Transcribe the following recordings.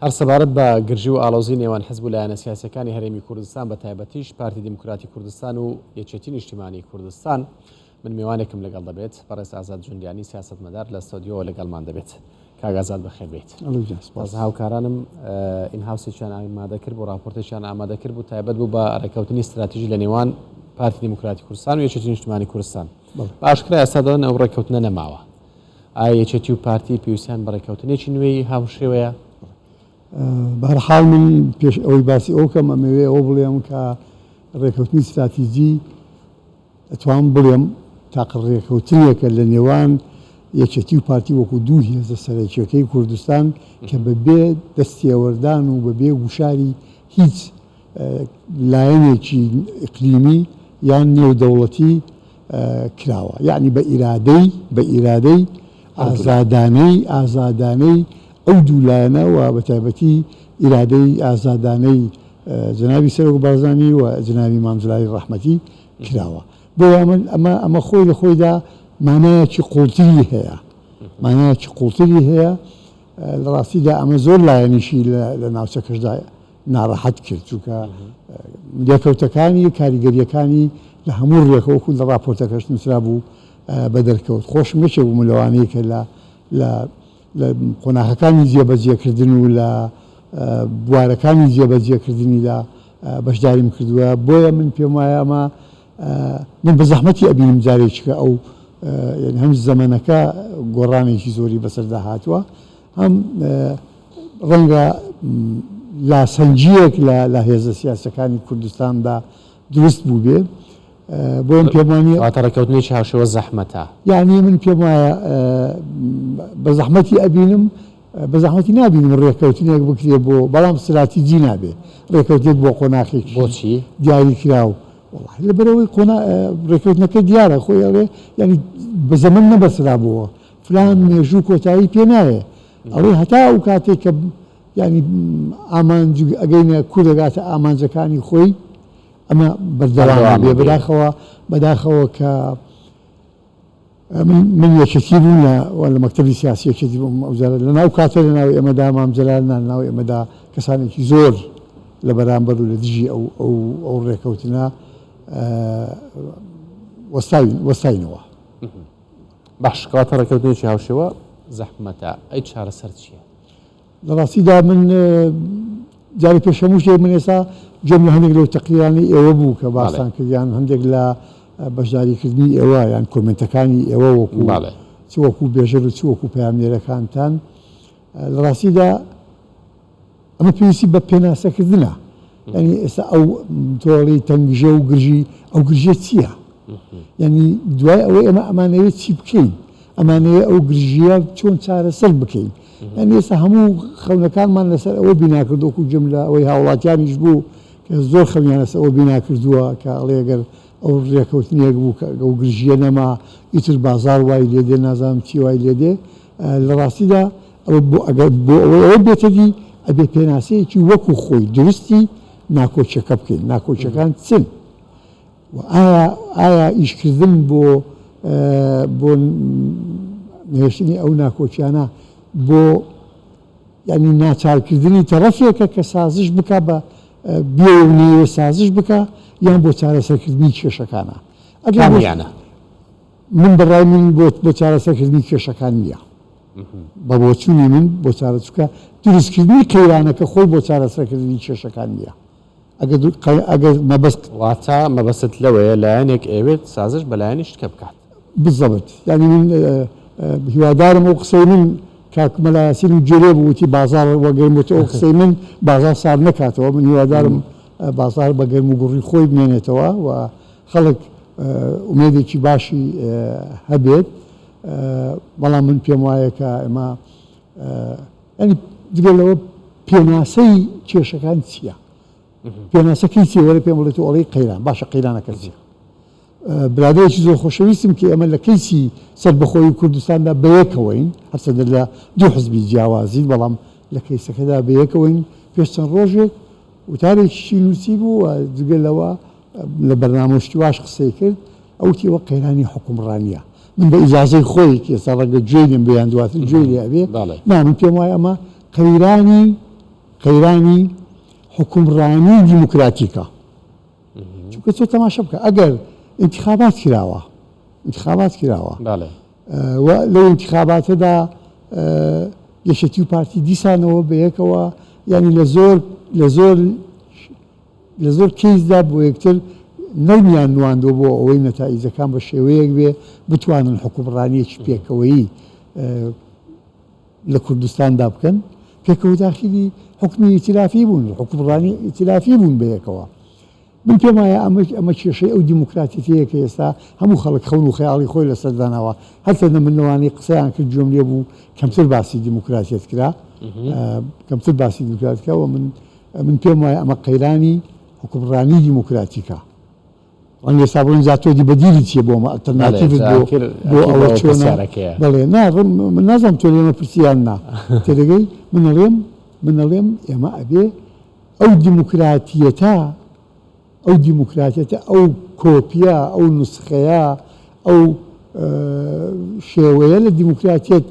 هەر سەبارەت بە گرژی و ئاڵۆزی نێوان حزب و لایەنە سیاسیەکانی هەرێمی کوردستان بە تایبەتیش پارتی دیموکراتی کوردستان و یەکێتی نیشتیمانی کوردستان من میوانێکم لەگەڵ دەبێت بەڕێز ئازاد جوندیانی سیاسەتمەدار لە ستۆدیۆ لەگەڵمان دەبێت. کاگازاد بەخێر بێت. باز هاوکارانم ئین هاوسێکیان ئامادە کرد بۆ راپۆرتێکیان ئامادە کرد بوو تایبەت بوو بە ڕێکەوتنی استراتیژی لە نێوان پارتی دیموکراتی کوردستان و یەکێتی نیشتیمانی کوردستان. باشکرا ئێستا دەڵێن ئەو ڕێکەوتنە نەماوە. ئایا یەکێتی و پارتی پێویستیان بە ڕێکەوتنێکی نوێی هاوشێوەیە؟ بەهەرحاڵ من پێش ئەوەی باسی ئەو کەم ئەمەوێ ئەو بڵێم کە ڕێکەوتنی استراتیژی ئەتوان بڵێم تاقە ڕێکەوتنێکە لە نێوان یەکێتی و پارتی وەکو دوو هێزە سەرەکیەکەی کوردستان کە بەبێ دەستێوەردان و بەبێ گوشاری هیچ لایەنێکی ئیقلیمی یان نێودەوڵەتی کراوە. یعنی بە ئیرادەی ئازادانەی ئەو دوو لایەنە و بە تایبەتی ئیرادەی ئازادانەی جەنابی سەرۆک بارزانی و جەنابی مامزلای ڕەحمەتی کراوە. بۆ ئەمە خۆی لە خۆیدا مانایەکی قوڵتری هەیە لە ڕاستیدا ئەمە زۆر لایەنیشی لە ناوچەکەشدا ناڕەحەت کرد چونکە لێکەوتەکانی کاریگەریەکانی لە هەموو ڕێکەوەکو لە راپۆرتەکەش نووسرا بوو بە دەرکەوت. خۆشم نەچێ بوو لەوانەیە کە لە قۆناغەکانی جێبەجێکردن و لە بوارەکانی جێبەجێکردنی دا بەشداریم کردووە. بۆیە من پێم وایە ئەمە من بە زەحمەتی ئەبینم جارێکیکە ئەو هەم زەمانەکە گۆڕانێکی زۆری بەسەردا هاتووە هەم ڕەنگە لاسەنجیەک لە هێزە سیاسەکانی کوردستاندا دروست بوو بێ. بۆم پێم وانە ڕێکەوتنێکی هاوشێوە زەحمەتە. یعنی من پێم وایە بە زەحمەتی ئەبینم بە زەحمەتی نابینم ڕێکەوتنێک بکرێ بۆ بەڵام استراتیجی نابێ ڕێکەوتێک بۆ قۆناغێکی بۆچی دیاری کراو لەبەرەوەی ڕێکەوتنەکە دیارە خۆی ئەڵێ ینی بە زەمن نەبەسرا بووە فلان مێژوو کۆتایی پێ نایە ئەڵێ هەتا ئەو کاتێک کە ینی ئامانج ئەگەینە کوور دەگاتە ئامانجەکانی خۆی ئەمە بەردەوام بێ بەداخەوە کە من یەکێتی بوو لە مەکتەبی سیاسی یەکێتی بووم ئەوجارە لە ناو کاتە لە ناوی ئێمەدا مامزەلال ناوی ئێمەدا کەسانێکی زۆر لە بەرامبەر و لە دژی ئەو ڕێکەوتنە وەستاینەوە. باش کەواتە ڕێکەوتنێکی هاوشێوە زەحمەتە. ئەی چارەسەر چییە؟ لە ڕاستیدا من جاری پێشەمووشێ من ئێستا جێم لە هەندێک لەو تەقریرانی ئێوە بوو کە باسان کردیان هەندێک لە بەشداریکردنی ئێوە یان کۆمنتەکانی ئێوە وەکو بێژەر و چ وەکو پەیامنێرەکانتان لە ڕاستیدا ئەمە پێویستی بە پێناسەکردنە. ینی ئێستا ئەو تۆڵی تەنگژە و گرژی ئەو گرژێ چییە؟ ینی دوای ئەوەی ئەمە ئەمانەوێت چی بکەین؟ ئەمانەیە ئەو گرژیە چۆن چارەسەر بکەین؟ ینی ئێستا هەموو خەونەکانمان لەسەر ئەوە بیناکرد وەکو جملە ئەوەی هاوڵاتیانیش بوو کە زۆر خەونیان لەسەر ئەوە بیناکردووە کە ئەڵێ ئەگەر ئەو ڕێکەوتنێک بوو کە ئەو گرژیە نەما ئیتر بازار وای لێدێ نازانم چی وای لێدێ. لە ڕاستیدا بۆ ئەوە بێتەدی ئەبێ پێناسەیەکی وەکو خۆی درستی ناکۆچەکە بکەین. ناکۆچەکان چن؟ ئایا ئیشکردن بۆ نهێشتنی ئەو ناکۆچیانە بۆ ینی ناچارکردنی تەرەفێکە کە سازش بکە بە بێ سازش بکە یان بۆ چارەسەرکردنی کێشەکانە؟ ئەگەریانە من بەڕای من بۆ چارەسەرکردنی کێشەکان نییە بە بۆچوونی من بۆ چارەچووکە دروستکردنی قەیرانەکە خۆی بۆ چارەسەرکردنی کێشەکان نییە. ئەگەر واتە مەبەست لەوەیە لایەنێک ئەوێت سازش بە لایەنیش کە بکات بزەبت. ینی من هیوادارم ئەو قسەی من کاکمەلا یاسین جێرێ بووتی بازار وەگەرمێتەوە ئەو قسەی من بازار سار نکاتەوە. من هیوادارم بازار بە گەرم و گوڕی خۆی بمێنێتەوە و خەڵک ئومێدێکی باشی هەبێت. بەڵام من پێم وایە کە ئێمە ینی دگەلەوە پێناسەی کێشەکان چییە؟ پێناسەکەی چیە؟ وەرە پێم بڵێت ئەڵێ قەیران باشە قەیرانەکە چییە؟ برادەیەکی زۆر خۆشەویستم کە ئەمە لە کەیسی سەربەخۆیی کوردستاندا بەیەکەوەین هەرچەندە لە دوو حزبی جیاوازی بەڵام لە کەیسەکەدا بەیەکەوەین. پێش چەند ڕۆژێک وتارێکیشی نووسی بوو و جگەلەوە لە بەرنامەشتیواش قسەی کرد ئەوتیەوە قەیرانی حکومڕانیە. من بە ئیجازەی خۆی کە ئێستا ڕەنگە گوێ لێم بێیان دواتر گوێ لێ ئەبێ من پێم وایە ئەمە قەیرانی قەیرانی حکومڕانی دیموکراتیکە چونکە چۆ تەماشا بکە ئەگەر انتخابات کراوە لەو انتخاباتەدا یەشەتی و پارتی دیسانەوە بەیەکەوە ینی لە زۆر کەیسدا بۆ یەکتر نەرمیان نواندۆ بۆ ئەوەی نەتائیجەکان بە شێوەیەک بێ بتوانن حکومڕانیەکی پێکەوەیی لە کوردستاندا بکەن پێکەوە داخلی حکمی ئیتلافی بوون حکومڕانی ئیتلافی بوون بەیەکەوە من پێم وایە ئەمە کێشەی ئەو دیموکراتیەیە کە ئێستا هەموو خەڵک خەون و خەیاڵی خۆی لەسەر داناوە هەرتە من لەوانەی قسەیان کرد جۆم لێ بوو کەمتر باسی دیموکراتیت کرا کەمتر باسی دیموکراتیکەوە من پێم وایە ئەمە قەیرانی حکومڕانی دیموکراتیکە وان ئێستا بڵێن جا تۆ دیبەدیلی چییە بۆ ئەمە ئەڵتەرناتیڤت بۆ ئەوە چۆنە بەڵێ من نازانم تۆ لێمە پرسیان نا تێدەگەی من ئەڵێم ئێمە ئەبێ ئەو دیموکراتیەتە ئەو کۆپیە ئەو نوسخەیە ئەو شێوەیە لە دیموکراتیت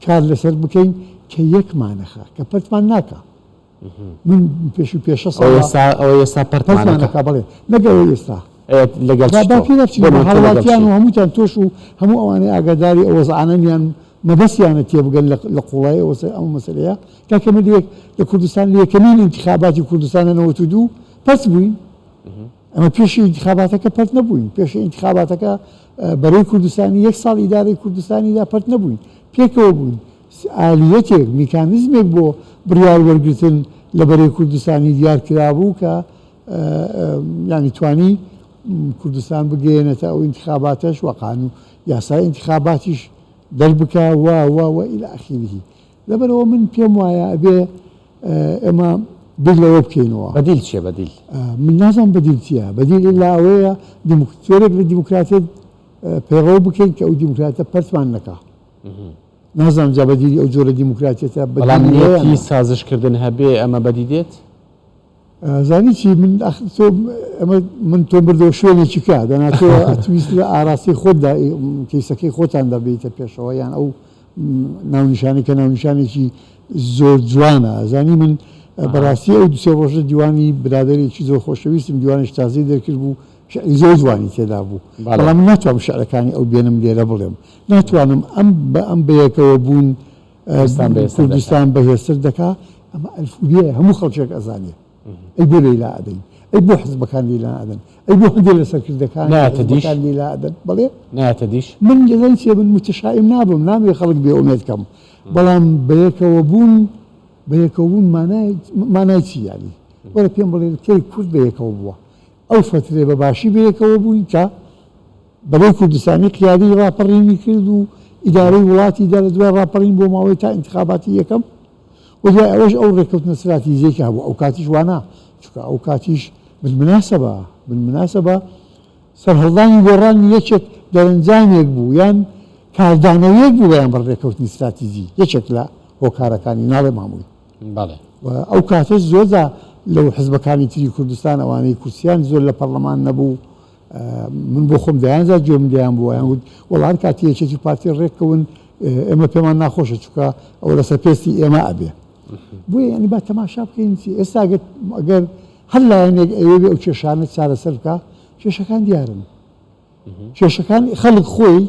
کار لەسەر بکەین کە یەکمانەخە کە پەرتمان ناکە من پێشە ئێستا پەرتمانەکە بڵێ نەگەوە ئێستا هەڵاتیان و هەمووتان تۆش و هەموو ئەوانەی ئاگاداری ئەوە زعانەمیان مەبەستیانە تێبگەن لە قوڵای ئەو مەسەلەیە کاکەمە لە کوردستان لە یەکەمین انتخاباتی کوردستانە 92 پەس بووین ئەمە پێشی انتخاباتەکە پەرت نەبووین پێشی انتخاباتەکە بەرەی کوردستانی 1 ساڵ ئیدارەی کوردستانیدا پەرت نەبووین پێکەوە بووین ئالیەتێک میکانیزمێک بۆ بڕیار وەرگرتن لە بەرەی کوردستانی دیار کرابوو کە یانی توانی کوردستان بگەێنێتە ئەو انتخاباتەش وە قانون یاسای انتخاباتیش دەربکە وە ئیلە ئەخیری لەبەرەوە من پێم وایە ئەبێ ئێمە بگلەوە بکەینەوە بەدیل چیە بەدیل من نازانم بەدیل چییە بەدیل ئیلا ئەوەیە زۆرێک لە دیموکراتیت پەیڕەو بکەین کە ئەو دیموکراتە پەرتمان نەکا نازانم جا بەدیلی ئەو جۆرە دیموکراتیەتە بەڵام سازشکردن هەبێ ئەمە بەدی دێت زانی چی من تۆ بردەوە شوێنێکی کا دەناتۆ ئەتویست لە ئاراستی خۆتدا کەیسەکەی خۆتاندا بێتە پێشەوە یان ئەو ناونیشانی کە ناونیشانێکی زۆر جوانە زانی من بەڕاستی ئەو دوسێ ڕۆژە دیوانی برادێکی زۆر خۆشەویستم دیوانش تازی دەرکرد بوو زۆر جوانی تێدا بوو بەڵام من ناتوانم شعرەکانی ئەو بێنم لێرە بڵێم ناتوانم ئەم بەیەکەوە بوون کوردستان بەهێزتر دەکا ئەمە ئەلفوبیە هەموو خەڵکێک ئەزانێ ئەی بۆ لەیلا ئەدەین ئەی بۆ حزبەکان لەیلا ئەدەن ئەی بۆ هەندێک لە سەرکردەکان لەیلا ئەدەن بەڵێ نایەتە دیش من لەڵێن چێ من متشائم نابم نامێ خەڵک بێ ئومێد کەم بەڵام بەیەکەوە بوون مانای چی یانی وەرە پێم بڵێ کەی کورد بەیەکەوە بووە ئەو فترێ بە باشی بەیەکەوە بووین کە بەڵێ کوردستانی قیادی ڕاپەڕینی کرد و ئیدارەی وڵاتی دا لە دوای ڕاپەڕین بۆ ماوەی تا انتخاباتی یەکەم و دوای ئەوەش ئەو ڕێکەوتنە استراتیژیەکە هەبوو ئەو کاتیش وانە چونکە ئەو کاتیش بالمناسبە سەرهەڵدانی گۆڕانی یەکێک دەرەنجامێک بوو یان کاردانەوەیەک بوو بەیان بە ڕێکەوتنی استراتیژی یەکێک لە هۆکارەکانی ناڵێ مامووی ئەو کاتش زۆردا لەو حزبەکانی تری کوردستان ئەوانەی کورسیان زۆر لە پەرلەمان نەبوو من بۆ خۆم دەیانزار گوێم دیان بووە یان وت وەڵام کاتی یەکێکی پارتی ڕێککەون ئێمە پێمان ناخۆشە چونکە ئەو لەسەر پێستی ئێمە ئەبێ بۆیە ینی با تەماشا بکەین ئێستا ئەگەر هەر لایەنێک ئەوێ بێ ئەو کێشانە چارەسەر بکە کێشەکان دیارن کێشەکان خەڵک خۆی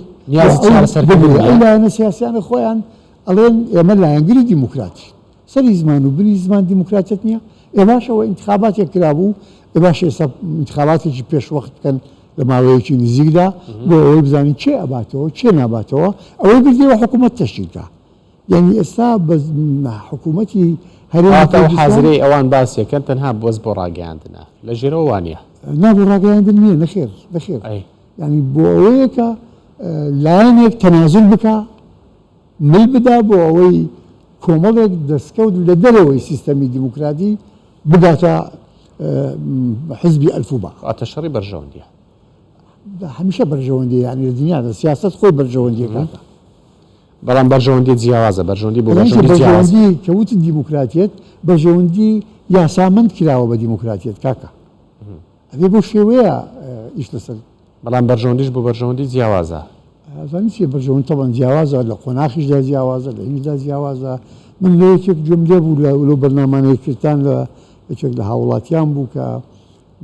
لایەنە سیاسیانە خۆیان ئەڵێن ئێمە لایەنگری دیموکراتی سەری زمان و بری زمان دیموکراتیت نییە ئێباشەوە انتخاباتێک کرابوو ئێباش ئێستا انتخاباتێکی پێشوەخت بکەن لە ماوەیەکی نزیکدا بۆ ئەوەی بزانین چێ ئەباتەوە چێ ناباتەوە ئەوەی بردیەوە حکوومەت تەشکیلکە یعنی ئێستا بە حکوومەتی هەرێمی حازرەی ئەوان باسیەکەن تەنها بۆز بۆ ڕاگەیاندنە لە ژێرەوە وانە نا بۆ ڕاگەیاندن نییە نەخێر ینی بۆ ئەوەیە کە لایەنێک تەنازل بکە مل بدا بۆ ئەوەی کۆمەڵێک دەستکەوت لە دەرەوەی سیستەمی دیموکراتی بگاتە حزبی ئەلفوبا ئاتەشەڕی بەرژەوەندیە هەمیشە بەرژەوەندی یانی لە دنیادا سیاست خۆی بەرژەوەندی کاتە بەڵام بەرژەوەندی جیاوازە بەرژەوەندی بۆ بەرژەوەندی کەوت دیموکراتیت بەرژەوەندی یاسامەند کراوە بە دیموکراتیت کاکە ئەبێ بۆ شێوەیە ئیش لەسەر بەڵام بەرژەوەندیش بۆ بەرژەوەندی جیاوازە زانی چیە بەرژەوەند تەبەن جیاوازە لە قۆناخیشدا جیاوازە لە هیچدا جیاوازە من لە یەکێک گوێم لێ بوو لە بەرنامانەی کردان لە یەکێک لە هاوڵاتیان بوو کە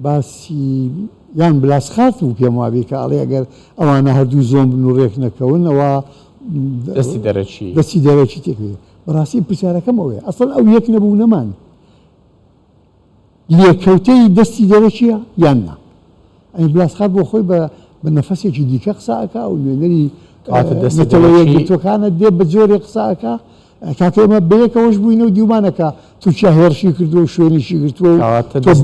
باسی یان بلاسخات بوو پێم وابێ کە ئەڵێ ئەگەر ئەوانە هەردوو زۆم بن و ڕێک نەکەون ئەوە دەستی دەرەکی تێکوێ بەڕاستی پرسیارەکەم ئەوەیە ئەسڵ ئەو یەک نەبوو نەمان لێکەوتەی دەستی دەرەچیە یان نا ئەی بلاسخات بۆ خۆی بە نەفەسێکی دیکە قساکە و نوێنەری نەتەوەیەکگرتوەکانە دێ بە جۆرێ قساکە کاکە ئێمە بەیەکەوەش بووینە و دیومانەکە تووچە هێرشی کردو و شوێنیشی گرتووە و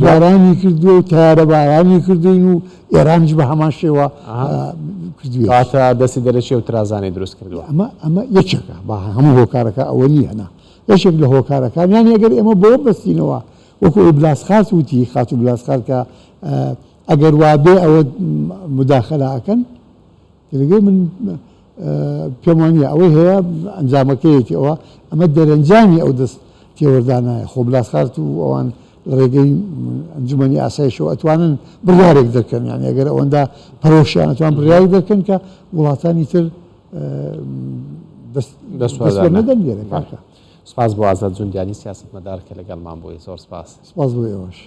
بارانی کردووە و تارە بارانی کردوین و ئێرانش بە هەمان شێوە کردوواتە دەستی دەرەچی و ترازانی دروست کردووە ئەمە یەکێکە بە هەموو هۆکارەکە ئەوە نییەنا یەکێک لە هۆکارەکان یان ئەگەر ئێمە بۆ بەستینەوە وەکو بلاسخات وتی خات و بلاسخات کە ئەگەر وابێ ئەوە مداخەلە ئەکەن لەگەی من پێم وانە ئەوەی هەیە ئەنجامەکەیەتی ئەوە ئەمە دەرەنجامی ئەو دەست تێوەردانایە خۆ بلاسخات و ئەوان لە ڕێگەی ئەنجومەنی ئاسایشەوە ئەتوانن بڕیارێک دەکەن یان ئەگەر ئەوەندا پەرۆشیان ئەتوان بڕیارێک دەکەن کە وڵاتانی تر دەست نەدەن لێرە کاکە. سپاس بۆ ئازاد جوندیانی سیاسەتمەدار کە لەگەڵمان بووی زۆر سپاس بۆ ئێوەش.